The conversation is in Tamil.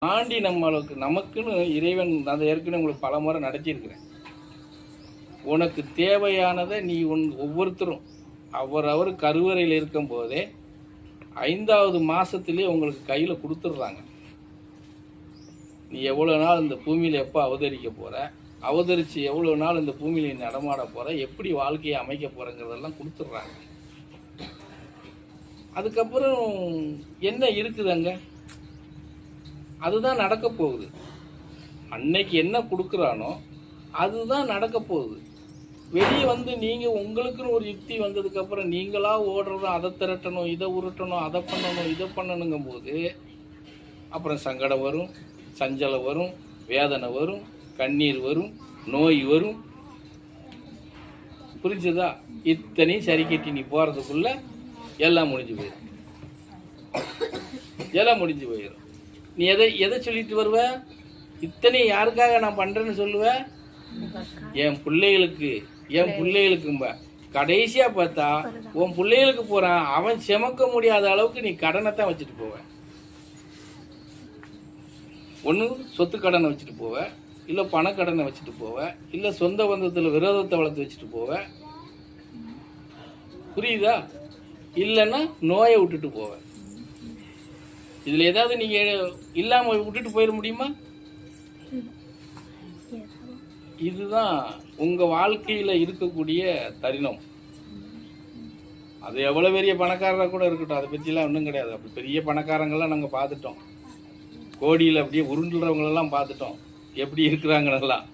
தாண்டி நம்மளுக்கு நமக்குன்னு இறைவன் அதை ஏற்கனவே உங்களுக்கு பல முறை நடத்தியிருக்கிறேன். உனக்கு தேவையானதை நீ ஒவ்வொருத்தரும் அவர் கருவறையில் இருக்கும் போதே 5வது மாசத்திலே உங்களுக்கு கையில கொடுத்துட்றாங்க. நீ எவ்வளவு நாள் இந்த பூமியில எப்போ அவதரிக்க போற, அவதரிச்சு எவ்வளவு நாள் இந்த பூமியில நடமாட போற, எப்படி வாழ்க்கையை அமைக்க போறங்கிறதெல்லாம் கொடுத்துட்றாங்க. அதுக்கப்புறம் என்ன இருக்குதுங்க? அதுதான் நடக்க போகுது. அன்னைக்கு என்ன கொடுக்குறானோ அதுதான் நடக்க போகுது. வெளியே வந்து நீங்கள் உங்களுக்குன்னு ஒரு யுக்தி வந்ததுக்கப்புறம் நீங்களா ஓடுறதும் அதை திரட்டணும், இதை உருட்டணும், அதை பண்ணணும், இதை பண்ணணுங்கும் போது அப்புறம் சங்கடம் வரும், சஞ்சலம் வரும், வேதனை வரும், கண்ணீர் வரும், நோய் வரும். புரிஞ்சுதா? இத்தனையும் சரி கட்டி நீ போகிறதுக்குள்ள எல்லாம் முடிஞ்சு போயிடும். எல்லாம் முடிஞ்சு போயிடும். நீ எதை சொல்லிட்டு வருவ? இத்தனை யாருக்காக நான் பண்றேன்னு சொல்லுவ? என் பிள்ளைகளுக்கும்ப. கடைசியா பார்த்தா உன் பிள்ளைகளுக்கு போறான், அவன் செமக்க முடியாத அளவுக்கு நீ கடனை தான் வச்சுட்டு போவ. ஒன்று சொத்து கடனை வச்சுட்டு போவ, இல்லை பணக்கடனை வச்சுட்டு போவ, இல்லை சொந்த பந்தத்தில் விரோதத்தை வளர்த்து வச்சுட்டு போவ. புரியுதா? இல்லைன்னா நோயை விட்டுட்டு போவ. இதுல ஏதாவது நீங்க இல்லாம விட்டுட்டு போயிட முடியுமா? இதுதான் உங்க வாழ்க்கையில இருக்கக்கூடிய தருணம். அது எவ்வளவு பெரிய பணக்காரராக கூட இருக்கட்டும், அதை பற்றிலாம் ஒன்றும் கிடையாது. அப்படி பெரிய பணக்காரங்கள்லாம் நாங்கள் பார்த்துட்டோம். கோடியில் அப்படியே உருண்டுறவங்களெல்லாம் பார்த்துட்டோம் எப்படி இருக்கிறாங்கன்னெல்லாம்.